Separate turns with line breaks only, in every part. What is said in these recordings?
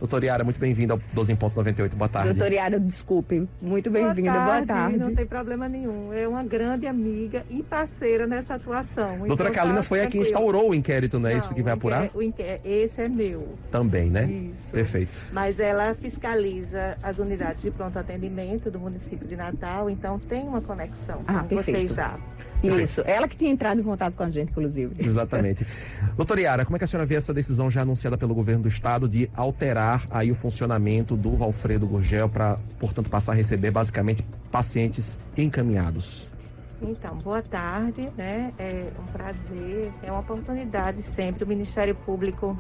Doutora Yara, muito bem-vinda ao 12 em ponto 98. Boa tarde.
Doutora Yara, desculpe. Muito bem-vinda. Boa tarde.
Não tem problema nenhum. É uma grande amiga e parceira nessa atuação.
Doutora
então,
Carlina foi a quem instaurou o inquérito, né? Isso que vai apurar?
Esse é meu.
Também, né?
Isso.
Perfeito.
Mas ela fiscaliza as unidades de pronto atendimento do município de Natal, então tem uma conexão com
perfeito.
vocês já.
Isso, ela que tinha entrado em contato com a gente, inclusive.
Exatamente. Doutora Yara, como é que a senhora vê essa decisão já anunciada pelo governo do estado de alterar aí o funcionamento do Valfredo Gurgel para, portanto, passar a receber basicamente pacientes encaminhados?
Então, boa tarde, né? É um prazer, é uma oportunidade sempre o Ministério Público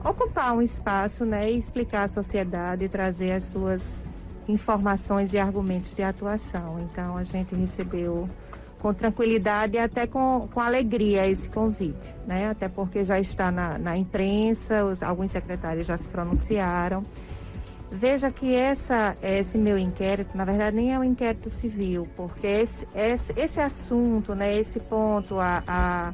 ocupar um espaço, né, e explicar à sociedade e trazer as suas informações e argumentos de atuação. Então, a gente recebeu com tranquilidade e até com alegria esse convite, né? Até porque já está na imprensa, alguns secretários já se pronunciaram. Veja que esse meu inquérito, na verdade, nem é um inquérito civil, porque esse assunto, né, esse ponto, a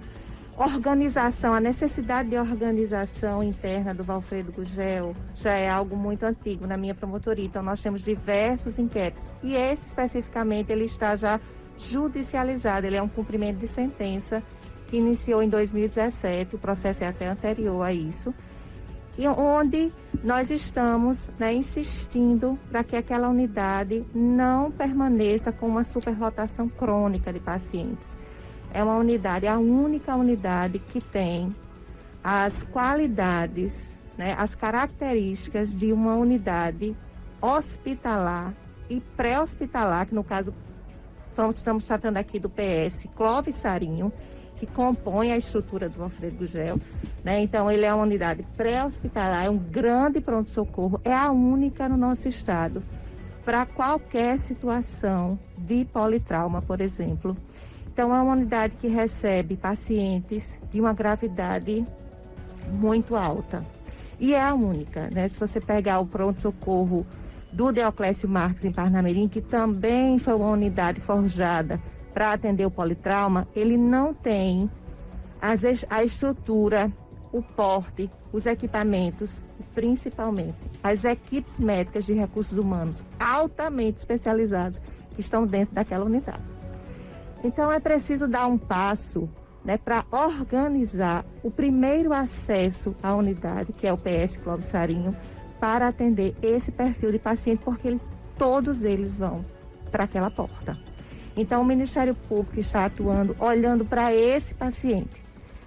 organização, a necessidade de organização interna do Valfredo Gurgel já é algo muito antigo na minha promotoria. Então, nós temos diversos inquéritos. E esse, especificamente, ele está já judicializado. Ele é um cumprimento de sentença que iniciou em 2017. O processo é até anterior a isso. E onde nós estamos, né, insistindo para que aquela unidade não permaneça com uma superlotação crônica de pacientes. É uma unidade, a única unidade que tem as qualidades, né, as características de uma unidade hospitalar e pré-hospitalar, que no caso estamos tratando aqui do PS Clóvis Sarinho, que compõe a estrutura do Valfredo Gurgel, né? Então, ele é uma unidade pré-hospitalar, é um grande pronto-socorro, é a única no nosso estado para qualquer situação de politrauma, por exemplo. Então, é uma unidade que recebe pacientes de uma gravidade muito alta. E é a única, né? Se você pegar o pronto-socorro do Deoclésio Marques em Parnamirim, que também foi uma unidade forjada para atender o politrauma, ele não tem a estrutura, o porte, os equipamentos, principalmente as equipes médicas de recursos humanos altamente especializados que estão dentro daquela unidade. Então, é preciso dar um passo, né, para organizar o primeiro acesso à unidade, que é o PS Clóvis Sarinho, para atender esse perfil de paciente, porque todos eles vão para aquela porta. Então, o Ministério Público está atuando, olhando para esse paciente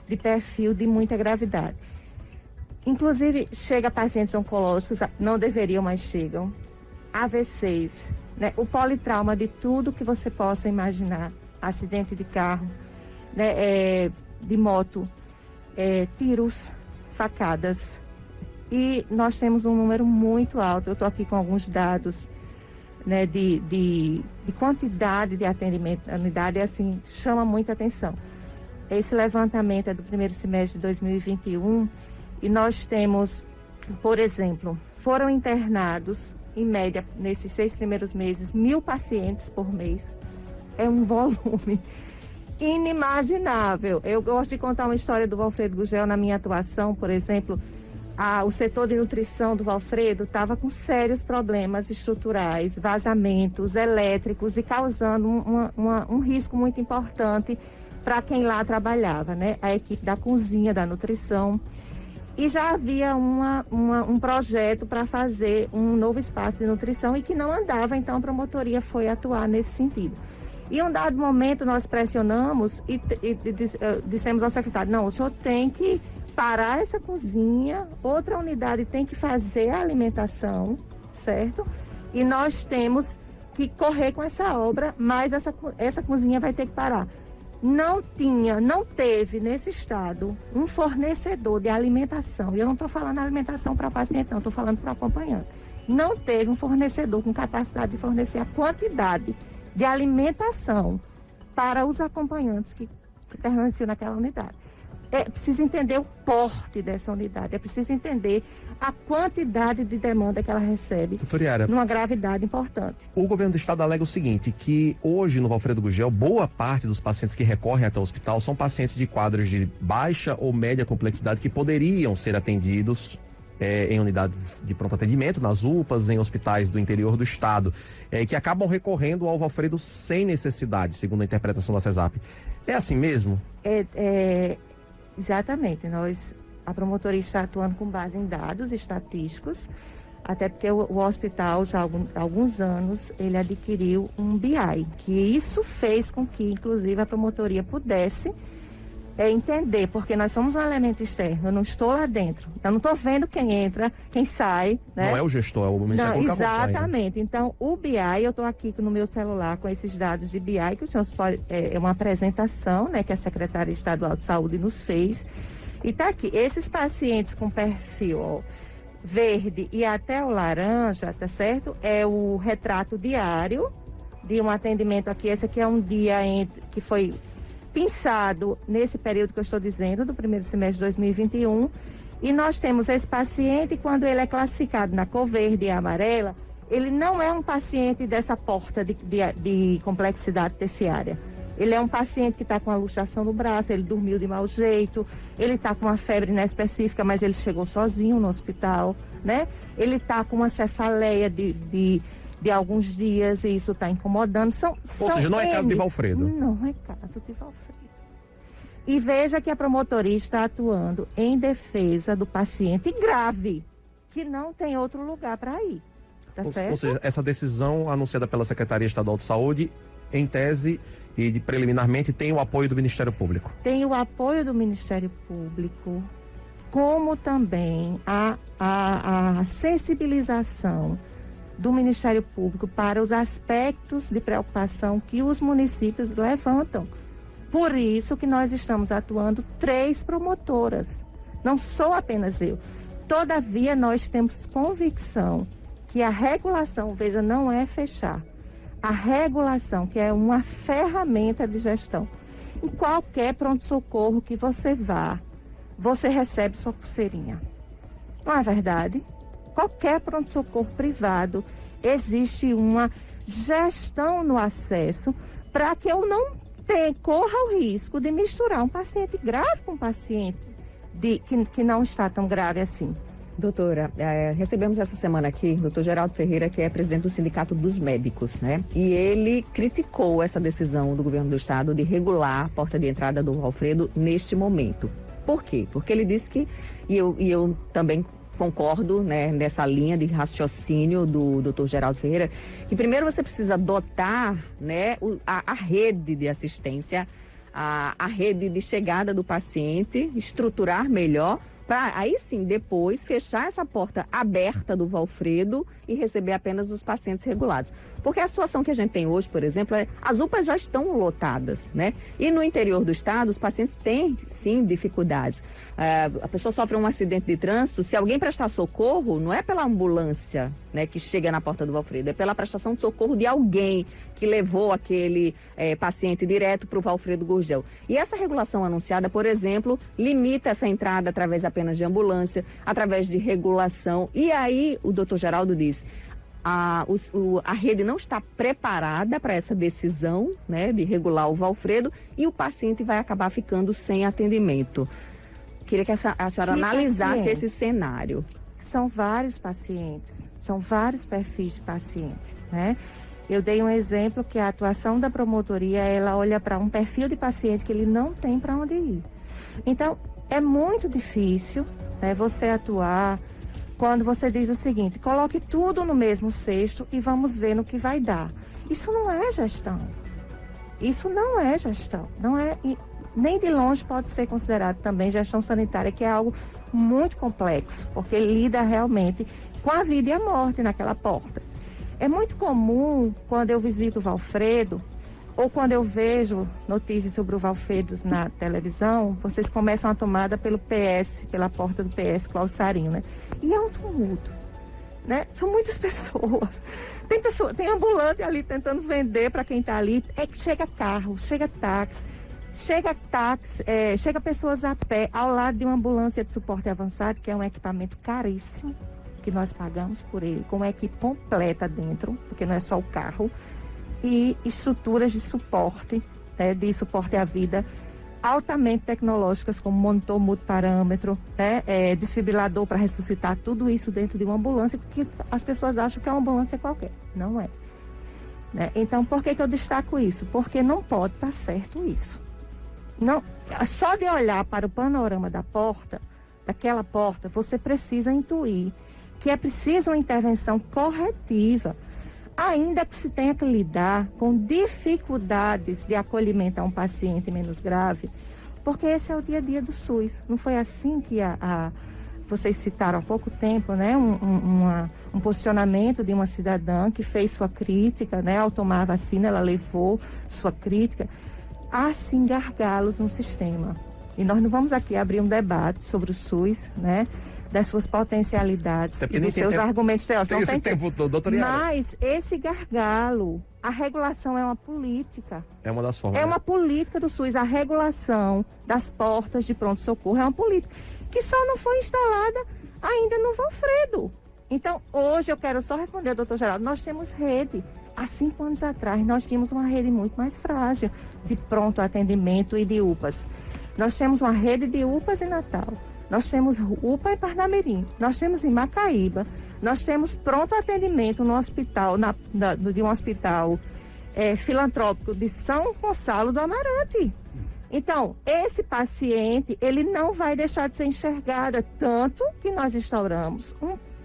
de perfil de muita gravidade. Inclusive, chega pacientes oncológicos, não deveriam, mas chegam. AVCs, né? O politrauma de tudo que você possa imaginar. Acidente de carro, né? De moto, tiros, facadas. E nós temos um número muito alto, eu estou aqui com alguns dados, né, de quantidade de atendimento na unidade, assim, chama muita atenção. Esse levantamento é do primeiro semestre de 2021 e nós temos, por exemplo, foram internados, em média, nesses 6 primeiros meses, 1.000 pacientes por mês. É um volume inimaginável. Eu gosto de contar uma história do Valfredo Gurgel na minha atuação, por exemplo. O setor de nutrição do Valfredo estava com sérios problemas estruturais, vazamentos elétricos e causando um risco muito importante para quem lá trabalhava, né? A equipe da cozinha, da nutrição. E já havia um projeto para fazer um novo espaço de nutrição e que não andava, então a promotoria foi atuar nesse sentido. E em um dado momento nós pressionamos e dissemos ao secretário, não, o senhor tem que parar essa cozinha, outra unidade tem que fazer a alimentação, certo? E nós temos que correr com essa obra, mas essa cozinha vai ter que parar. Não teve nesse estado um fornecedor de alimentação, e eu não estou falando alimentação para paciente, não, estou falando para acompanhante. Não teve um fornecedor com capacidade de fornecer a quantidade de alimentação para os acompanhantes que permaneciam naquela unidade. É preciso entender o porte dessa unidade, é preciso entender a quantidade de demanda que ela recebe,
Doutora Yara,
numa gravidade importante.
O governo do estado alega o seguinte, que hoje no Valfredo Gurgel, boa parte dos pacientes que recorrem até o hospital são pacientes de quadros de baixa ou média complexidade que poderiam ser atendidos em unidades de pronto atendimento, nas UPAs, em hospitais do interior do estado, que acabam recorrendo ao Valfredo sem necessidade, segundo a interpretação da CESAP. É assim mesmo?
Exatamente. A promotoria está atuando com base em dados estatísticos, até porque o hospital, já há alguns anos, ele adquiriu um BI, que isso fez com que, inclusive, a promotoria pudesse entender, porque nós somos um elemento externo, eu não estou lá dentro, eu não estou vendo quem entra, quem sai, né?
Não é o gestor, é o Ministério Público.
Exatamente. Então, o BI, eu estou aqui no meu celular com esses dados de BI, que o senhor pode, é uma apresentação, né, que a Secretaria Estadual de Saúde nos fez, e está aqui, esses pacientes com perfil verde e até o laranja, tá certo? É o retrato diário de um atendimento aqui. Esse aqui é um dia que foi pensado nesse período que eu estou dizendo, do primeiro semestre de 2021. E nós temos esse paciente, quando ele é classificado na cor verde e amarela, ele não é um paciente dessa porta de complexidade terciária. Ele é um paciente que está com a luxação no braço, ele dormiu de mau jeito, ele está com uma febre inespecífica, mas ele chegou sozinho no hospital, né? Ele está com uma cefaleia de alguns dias e isso está incomodando.
Ou seja, não é caso de Valfredo.
Não é caso de Valfredo. E veja que a promotoria está atuando em defesa do paciente grave, que não tem outro lugar para ir, tá certo?
Ou seja, essa decisão anunciada pela Secretaria Estadual de Saúde, em tese e preliminarmente, tem o apoio do Ministério Público.
Tem o apoio do Ministério Público, como também a sensibilização do Ministério Público para os aspectos de preocupação que os municípios levantam. Por isso que nós estamos atuando 3 promotoras, não sou apenas eu. Todavia, nós temos convicção que a regulação, veja, não é fechar. A regulação, que é uma ferramenta de gestão. Em qualquer pronto-socorro que você vá, você recebe sua pulseirinha. Não é verdade? Qualquer pronto-socorro privado, existe uma gestão no acesso para que eu não corra o risco de misturar um paciente grave com um paciente que não está tão grave assim.
Doutora, recebemos essa semana aqui o doutor Geraldo Ferreira, que é presidente do Sindicato dos Médicos, né? E ele criticou essa decisão do governo do estado de regular a porta de entrada do Valfredo neste momento. Por quê? Porque ele disse que, e eu também concordo, né, nessa linha de raciocínio do doutor Geraldo Ferreira, que primeiro você precisa dotar, né, a rede de assistência, a rede de chegada do paciente, estruturar melhor, para aí sim, depois, fechar essa porta aberta do Valfredo e receber apenas os pacientes regulados. Porque a situação que a gente tem hoje, por exemplo, as UPAs já estão lotadas, né? E no interior do estado, os pacientes têm, sim, dificuldades. A pessoa sofre um acidente de trânsito, se alguém prestar socorro, não é pela ambulância, né, que chega na porta do Valfredo, é pela prestação de socorro de alguém que levou aquele paciente direto para o Valfredo Gurgel. E essa regulação anunciada, por exemplo, limita essa entrada através apenas de ambulância, através de regulação. E aí, o doutor Geraldo diz, a rede não está preparada para essa decisão, né, de regular o Valfredo, e o paciente vai acabar ficando sem atendimento. Queria que a senhora analisasse esse cenário.
São vários pacientes, são vários perfis de paciente, né? Eu dei um exemplo que a atuação da promotoria, ela olha para um perfil de paciente que ele não tem para onde ir. Então, é muito difícil, né, você atuar quando você diz o seguinte, coloque tudo no mesmo cesto e vamos ver no que vai dar. Isso não é gestão. Isso não é gestão. Não é, nem de longe pode ser considerado também gestão sanitária, que é algo muito complexo, porque lida realmente com a vida e a morte naquela porta. É muito comum, quando eu visito o Valfredo, ou quando eu vejo notícias sobre o Valfredo na televisão, vocês começam a tomada pelo PS, pela porta do PS Cláudio Sarinho, né? E é um tumulto, né? São muitas pessoas. Tem ambulante ali tentando vender para quem está ali. É que chega carro, chega táxi, chega pessoas a pé ao lado de uma ambulância de suporte avançado, que é um equipamento caríssimo, que nós pagamos por ele, com uma equipe completa dentro, porque não é só o carro, e estruturas de suporte, né, de suporte à vida altamente tecnológicas, como monitor multiparâmetro, né? Desfibrilador para ressuscitar, tudo isso dentro de uma ambulância, porque as pessoas acham que é uma ambulância qualquer. Não é. Né? Então, por que eu destaco isso? Porque não pode estar certo isso. Não, só de olhar para o panorama daquela porta, você precisa intuir que é preciso uma intervenção corretiva, ainda que se tenha que lidar com dificuldades de acolhimento a um paciente menos grave, porque esse é o dia a dia do SUS. Não foi assim que vocês citaram há pouco tempo, né? Um posicionamento de uma cidadã que fez sua crítica, né? Ao tomar a vacina, ela levou sua crítica. Há sim gargalos no sistema. E nós não vamos aqui abrir um debate sobre o SUS, né? Das suas potencialidades e dos seus argumentos teóricos.
Tem esse tempo todo, doutora Yara.
Mas esse gargalo, a regulação é uma política.
É uma das formas.
É uma política do SUS. A regulação das portas de pronto-socorro é uma política que só não foi instalada ainda no Valfredo. Então, hoje eu quero só responder ao doutor Geraldo. Nós temos rede. Há 5 anos atrás, nós tínhamos uma rede muito mais frágil de pronto atendimento e de UPAs. Nós temos uma rede de UPAs em Natal. Nós temos UPA em Parnamirim. Nós temos em Macaíba. Nós temos pronto atendimento no hospital, de um hospital filantrópico de São Gonçalo do Amarante. Então, esse paciente, ele não vai deixar de ser enxergado, tanto que nós instauramos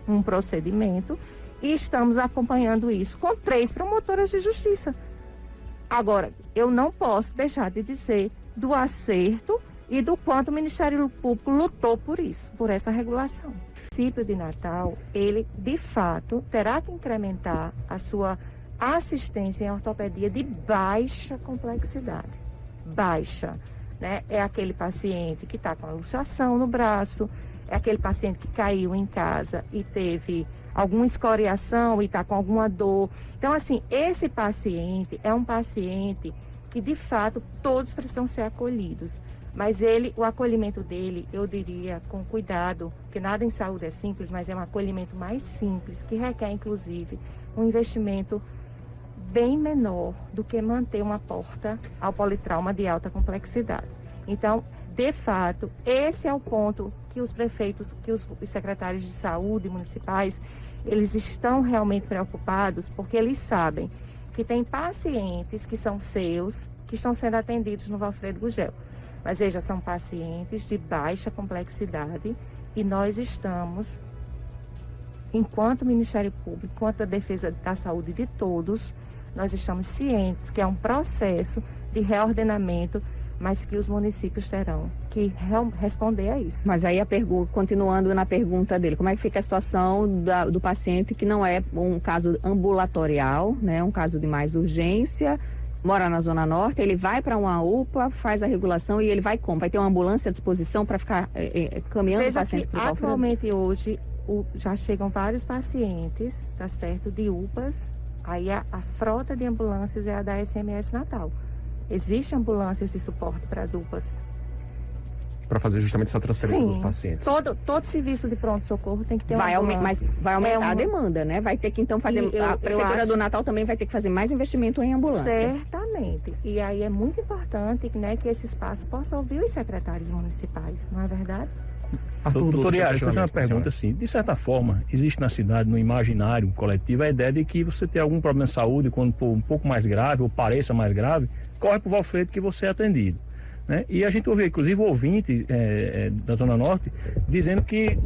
um procedimento e estamos acompanhando isso com 3 promotoras de justiça. Agora, eu não posso deixar de dizer do acerto e do quanto o Ministério Público lutou por isso, por essa regulação. O município de Natal, ele, de fato, terá que incrementar a sua assistência em ortopedia de baixa complexidade. Baixa, né? É aquele paciente que está com a luxação no braço, é aquele paciente que caiu em casa e teve alguma escoriação e está com alguma dor. Então, assim, esse paciente é um paciente que, de fato, todos precisam ser acolhidos. Mas o acolhimento dele, eu diria, com cuidado, porque nada em saúde é simples, mas é um acolhimento mais simples, que requer, inclusive, um investimento bem menor do que manter uma porta ao politrauma de alta complexidade. Então, de fato, esse é o ponto que os prefeitos, que os secretários de saúde municipais, eles estão realmente preocupados, porque eles sabem que tem pacientes que são seus, que estão sendo atendidos no Valfredo Gurgel. Mas veja, são pacientes de baixa complexidade e nós estamos, enquanto Ministério Público, enquanto a defesa da saúde de todos, nós estamos cientes que é um processo de reordenamento, mas que os municípios terão que responder a isso.
Mas aí continuando na pergunta dele, como é que fica a situação do paciente que não é um caso ambulatorial, né, um caso de mais urgência, mora na Zona Norte, ele vai para uma UPA, faz a regulação e ele vai como? Vai ter uma ambulância à disposição para ficar caminhando o paciente para o Valfredo?
Atualmente hoje já chegam vários pacientes, tá certo, de UPAs, aí a frota de ambulâncias é a da SMS Natal. Existem ambulâncias de suporte para as UPAs.
Para fazer justamente essa transferência dos pacientes.
Todo serviço de pronto-socorro tem que ter uma ambulância.
Mas vai aumentar a demanda, né? Vai ter que então fazer... A Prefeitura do Natal também vai ter que fazer mais investimento em ambulância.
Certamente. E aí é muito importante, né, que esse espaço possa ouvir os secretários municipais, não é verdade?
Doutora Yara, eu uma pergunta assim, de certa forma, existe na cidade, no imaginário coletivo, a ideia de que você tem algum problema de saúde, quando for um pouco mais grave, ou pareça mais grave, corre para o Valfredo que você é atendido. Né? E a gente ouviu, inclusive, o ouvinte da Zona Norte dizendo que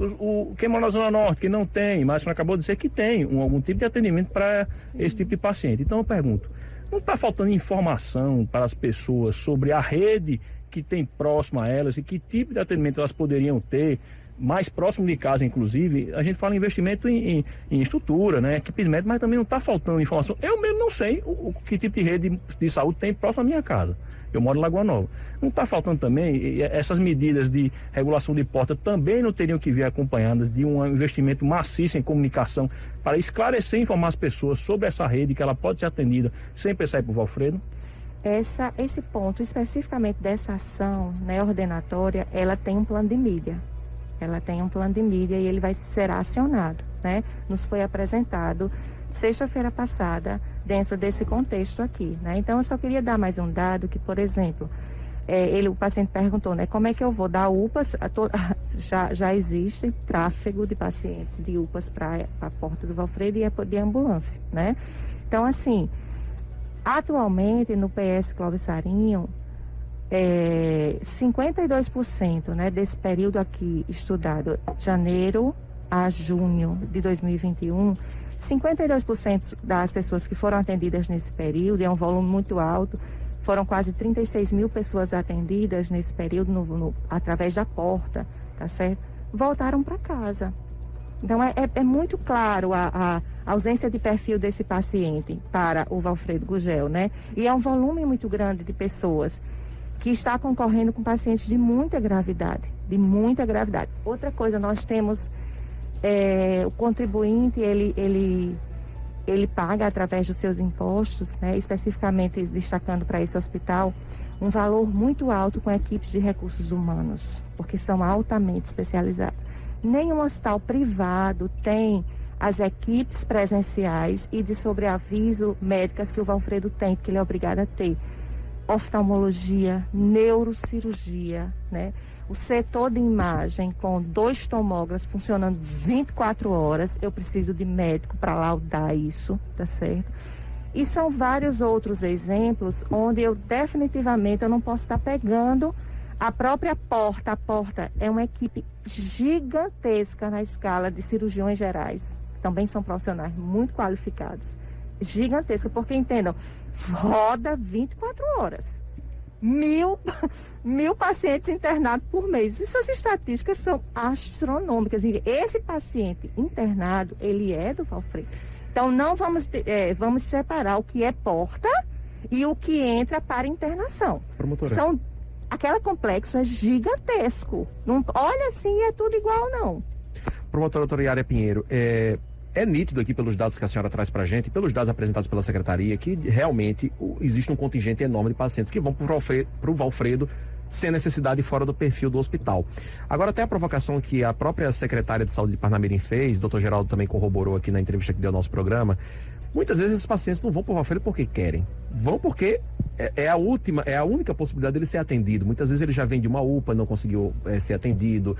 quem mora na Zona Norte, que não tem, mas você acabou de dizer que tem algum tipo de atendimento para esse tipo de paciente. Então eu pergunto, não está faltando informação para as pessoas sobre a rede que tem próximo a elas e que tipo de atendimento elas poderiam ter, mais próximo de casa, inclusive? A gente fala em investimento em estrutura, né, equipes médicas, mas também não está faltando informação. Eu mesmo não sei que tipo de rede de saúde tem próximo à minha casa. Eu moro em Lagoa Nova. Não está faltando também, essas medidas de regulação de porta também não teriam que vir acompanhadas de um investimento maciço em comunicação para esclarecer e informar as pessoas sobre essa rede, que ela pode ser atendida sem precisar ir para o Valfredo?
Esse ponto, especificamente dessa ação, né, ordenatória, ela tem um plano de mídia. Ela tem um plano de mídia e ele vai ser acionado, né? Nos foi apresentado sexta-feira passada dentro desse contexto aqui, né? Então eu só queria dar mais um dado que, por exemplo, o paciente perguntou, né, como é que eu vou dar UPAs? Já existe tráfego de pacientes de UPAs para a porta do Valfredo e de ambulância, né? Então, assim, atualmente no PS Clóvis Sarinho, 52%, né, desse período aqui estudado, janeiro a junho de 2021, 52% das pessoas que foram atendidas nesse período, é um volume muito alto, foram quase 36 mil pessoas atendidas nesse período através da porta, tá certo? Voltaram para casa. Então, é muito claro a ausência de perfil desse paciente para o Valfredo Gurgel, né? E é um volume muito grande de pessoas que está concorrendo com pacientes de muita gravidade, Outra coisa, nós temos o contribuinte, ele paga através dos seus impostos, né, especificamente destacando para esse hospital, um valor muito alto com equipes de recursos humanos, porque são altamente especializados. Nenhum hospital privado tem as equipes presenciais e de sobreaviso médicas que o Valfredo tem, porque ele é obrigado a ter. Oftalmologia, neurocirurgia, né? O setor de imagem com 2 tomógrafos funcionando 24 horas, eu preciso de médico para laudar isso, tá certo? E são vários outros exemplos onde eu definitivamente não posso estar pegando a própria porta. A porta é uma equipe gigantesca na escala de cirurgiões gerais, também são profissionais muito qualificados, gigantesca, porque entendam, roda 24 horas. 1.000 pacientes internados por mês. Essas estatísticas são astronômicas. Esse paciente internado, ele é do Valfredo. Então, não vamos separar o que é porta e o que entra para internação.
Promotora.
Aquele complexo é gigantesco. Não, olha assim, é tudo igual, não.
Promotora doutora Yara Pinheiro, é nítido aqui pelos dados que a senhora traz para a gente, pelos dados apresentados pela Secretaria, que realmente existe um contingente enorme de pacientes que vão para o Valfredo sem necessidade fora do perfil do hospital. Agora, até a provocação que a própria secretária de Saúde de Parnamirim fez, doutor Geraldo também corroborou aqui na entrevista que deu ao nosso programa, muitas vezes esses pacientes não vão para o Valfredo porque querem, vão porque é a única possibilidade dele ser atendido. Muitas vezes ele já vem de uma UPA, não conseguiu ser atendido,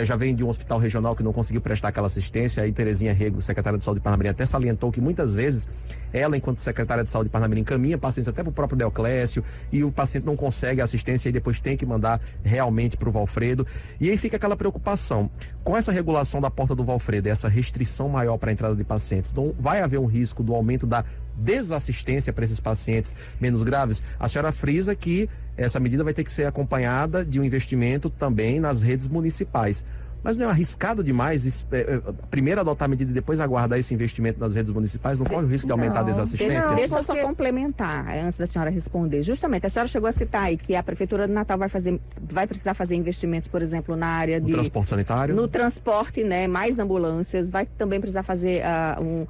já vem de um hospital regional que não conseguiu prestar aquela assistência. Aí Terezinha Rego, secretária de Saúde de Parnamirim, até salientou que muitas vezes ela, enquanto secretária de Saúde de Parnamirim, encaminha pacientes até para o próprio Deoclésio e o paciente não consegue a assistência e depois tem que mandar realmente para o Valfredo. E aí fica aquela preocupação. Com essa regulação da porta do Valfredo, essa restrição maior para a entrada de pacientes, não vai haver um risco do aumento da desassistência para esses pacientes menos graves? A senhora frisa que essa medida vai ter que ser acompanhada de um investimento também nas redes municipais. Mas não é arriscado demais primeiro adotar a medida e depois aguardar esse investimento nas redes municipais? Não corre o risco de aumentar a desassistência?
Deixa eu só complementar, antes da senhora responder. Justamente, a senhora chegou a citar aí que a Prefeitura de Natal vai precisar fazer investimentos, por exemplo, na área de...
transporte sanitário?
No transporte, né? Mais ambulâncias. Vai também precisar fazer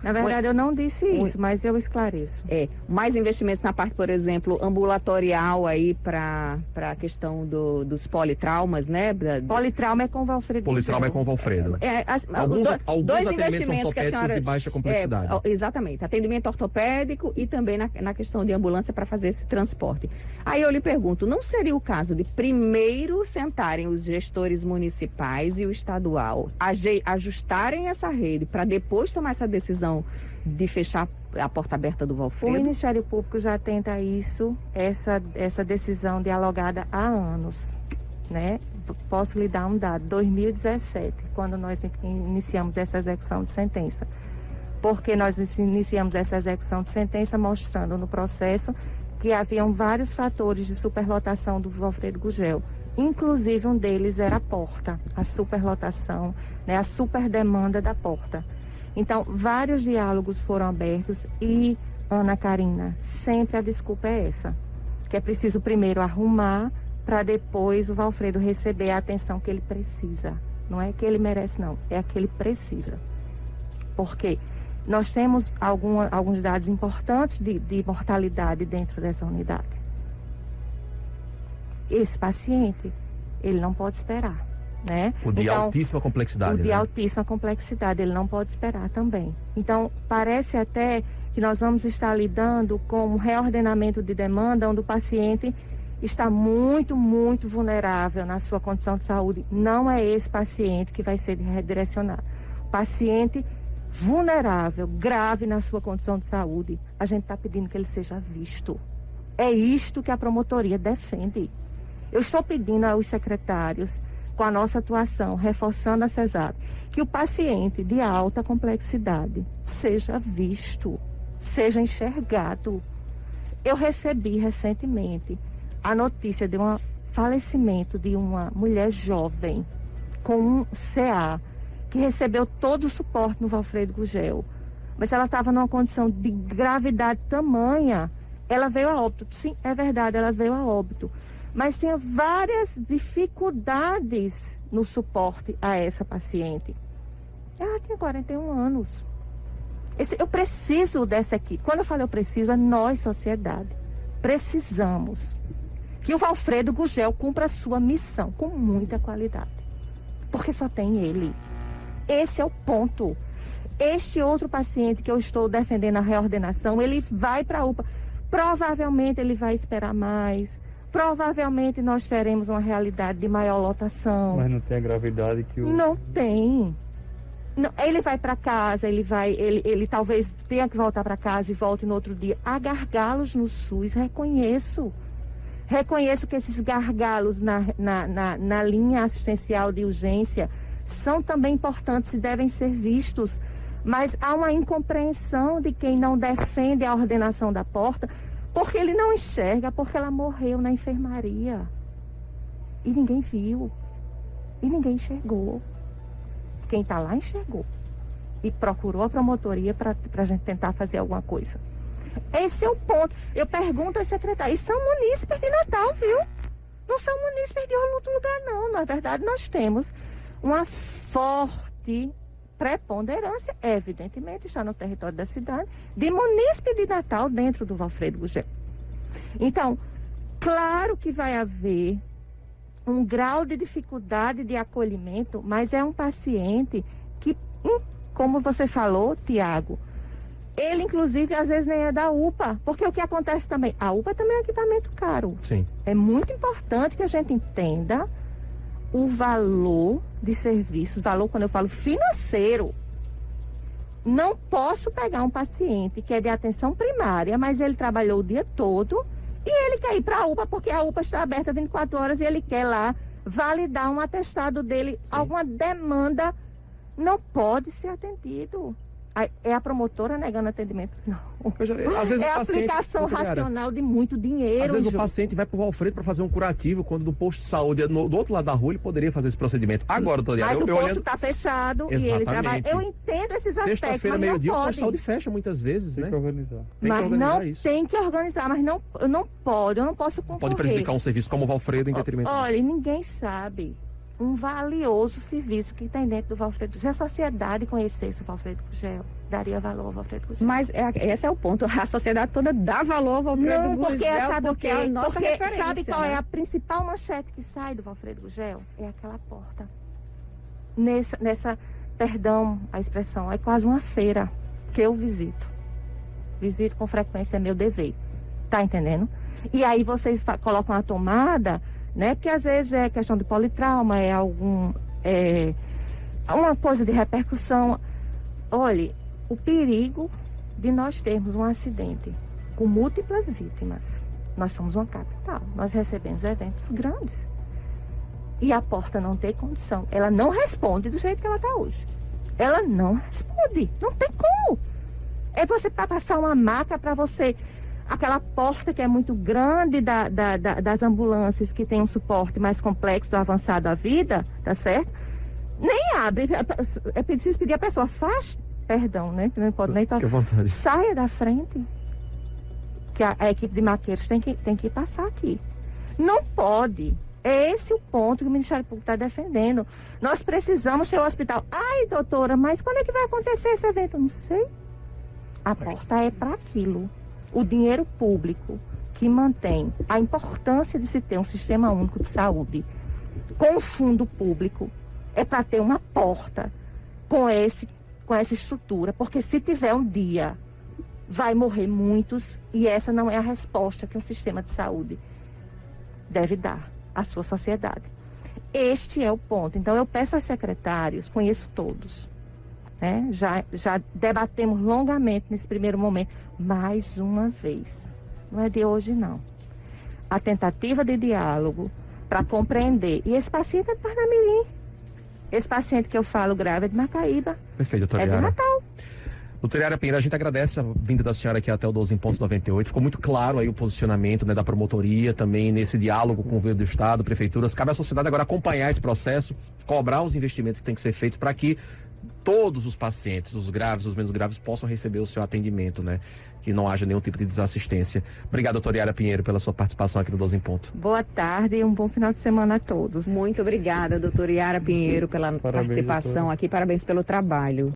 Na verdade, eu não disse isso, mas eu esclareço.
Mais investimentos na parte, por exemplo, ambulatorial aí para a questão dos politraumas, né?
Politrauma é com o Valfredo.
Politrauma é com o Valfredo. Alguns
dois
investimentos que a senhora de baixa complexidade.
Exatamente. Atendimento ortopédico e também na questão de ambulância para fazer esse transporte. Aí eu lhe pergunto, não seria o caso de primeiro sentarem os gestores municipais e o estadual, ajustarem essa rede para depois tomar essa decisão de fechar a porta aberta do Valfredo?
O Ministério Público já tenta essa decisão dialogada há anos, né? Posso lhe dar um dado, 2017, quando nós iniciamos essa execução de sentença. Porque nós iniciamos essa execução de sentença mostrando no processo que haviam vários fatores de superlotação do Valfredo Gurgel. Inclusive um deles era a porta, a superlotação, né, a superdemanda da porta. Então, vários diálogos foram abertos e, Ana Karina, sempre a desculpa é essa, que é preciso primeiro arrumar para depois o Valfredo receber a atenção que ele precisa. Não é que ele merece, não. É a que ele precisa. Porque nós temos alguns dados importantes de mortalidade dentro dessa unidade. Esse paciente, ele não pode esperar, né?
O de altíssima complexidade.
O de altíssima complexidade, ele não pode esperar também. Então, parece até que nós vamos estar lidando com um reordenamento de demanda onde o paciente está muito, muito vulnerável na sua condição de saúde, não é esse paciente que vai ser redirecionado. Paciente vulnerável, grave na sua condição de saúde, a gente está pedindo que ele seja visto. É isto que a promotoria defende. Eu estou pedindo aos secretários, com a nossa atuação, reforçando a CESAP, que o paciente de alta complexidade seja visto, seja enxergado. Eu recebi recentemente a notícia de um falecimento de uma mulher jovem com um CA, que recebeu todo o suporte no Valfredo Gurgel, mas ela estava numa condição de gravidade tamanha, ela veio a óbito. Sim, é verdade, ela veio a óbito, mas tinha várias dificuldades no suporte a essa paciente. Ela tinha 41 anos. Eu preciso dessa equipe. Quando eu falo eu preciso, é nós, sociedade. Precisamos que o Valfredo Gurgel cumpra a sua missão com muita qualidade, porque só tem ele. Esse é o ponto. Este outro paciente que eu estou defendendo a reordenação, ele vai para a UPA. Provavelmente ele vai esperar mais. Provavelmente nós teremos uma realidade de maior lotação.
Mas não tem a gravidade que o...
Não tem. Não, ele vai para casa, ele talvez tenha que voltar para casa e volte no outro dia. Há gargalos no SUS, reconheço. Reconheço que esses gargalos na linha assistencial de urgência são também importantes e devem ser vistos, mas há uma incompreensão de quem não defende a ordenação da porta, porque ele não enxerga, porque ela morreu na enfermaria. E ninguém viu, e ninguém enxergou. Quem está lá enxergou e procurou a promotoria para a gente tentar fazer alguma coisa. Esse é o ponto. Eu pergunto aos secretários, e são munícipes de Natal, viu? Não são munícipes de outro lugar, não. Na verdade, nós temos uma forte preponderância, evidentemente, está no território da cidade, de munícipe de Natal dentro do Valfredo Gurgel. Então, claro que vai haver um grau de dificuldade de acolhimento, mas é um paciente que, como você falou, Tiago, ele, inclusive, às vezes nem é da UPA, porque o que acontece também, a UPA também é um equipamento caro.
Sim.
É muito importante que a gente entenda o valor de serviços, valor quando eu falo financeiro. Não posso pegar um paciente que é de atenção primária, mas ele trabalhou o dia todo e ele quer ir para a UPA, porque a UPA está aberta 24 horas e ele quer lá validar um atestado dele. Sim. Alguma demanda não pode ser atendido. É a promotora negando atendimento? Não.
Às vezes
é a
paciente,
aplicação racional de muito dinheiro.
Às vezes o paciente vai pro Valfredo para fazer um curativo, quando no posto de saúde, do outro lado da rua, ele poderia fazer esse procedimento. Agora, doutor
Mas o posto está fechado. Exatamente. E ele trabalha. Eu entendo esses aspectos.
Sexta-feira, meio-dia, o posto de saúde fecha muitas vezes, né?
Tem que organizar.
Tem que organizar, mas não pode, eu não posso concorrer.
Pode prejudicar um serviço como o Valfredo em detrimento.
Olha, ninguém sabe um valioso serviço que tem dentro do Valfredo. Se a sociedade conhecesse o Valfredo Gurgel, daria valor ao Valfredo Gurgel.
Mas esse é o ponto. A sociedade toda dá valor ao Valfredo Gurgel,
porque
é a nossa referência.
Sabe qual
é
a principal manchete que sai do Valfredo Gurgel? É aquela porta. Perdão a expressão, é quase uma feira que eu visito. Visito com frequência, é meu dever. Tá entendendo? E aí vocês colocam a tomada, né? Porque às vezes é questão de politrauma, é uma coisa de repercussão. Olhe, o perigo de nós termos um acidente com múltiplas vítimas. Nós somos uma capital, nós recebemos eventos grandes. E a porta não tem condição. Ela não responde do jeito que ela está hoje. Ela não responde. Não tem como. É você para passar uma maca para você... Aquela porta que é muito grande das ambulâncias que tem um suporte mais complexo, avançado à vida, tá certo? Nem abre. É preciso pedir a pessoa, perdão, né? Não pode nem tocar. Saia da frente. Que a equipe de maqueiros tem que passar aqui. Não pode. É esse o ponto que o Ministério Público está defendendo. Nós precisamos ter o hospital. Ai, doutora, mas quando é que vai acontecer esse evento? Não sei. A porta é para aquilo. O dinheiro público que mantém a importância de se ter um sistema único de saúde com o fundo público é para ter uma porta com essa estrutura, porque se tiver um dia vai morrer muitos e essa não é a resposta que um sistema de saúde deve dar à sua sociedade. Este é o ponto. Então, eu peço aos secretários, conheço todos, né? Já debatemos longamente nesse primeiro momento, mais uma vez. Não é de hoje, não. A tentativa de diálogo para compreender. E esse paciente é de Parnamirim. Esse paciente que eu falo grave é de Macaíba.
Perfeito, doutora
É de
Yara.
Natal.
Doutora Yara Pinheiro, a gente agradece a vinda da senhora aqui até o 12 em ponto 98. Ficou muito claro aí o posicionamento, né, da promotoria, também nesse diálogo com o governo do estado, prefeituras. Cabe à sociedade agora acompanhar esse processo, cobrar os investimentos que tem que ser feitos para que todos os pacientes, os graves, os menos graves, possam receber o seu atendimento, né? Que não haja nenhum tipo de desassistência. Obrigado, doutora Yara Pinheiro, pela sua participação aqui no 12 em Ponto.
Boa tarde e um bom final de semana a todos.
Muito obrigada, doutora Yara Pinheiro, pela participação aqui. Parabéns pelo trabalho.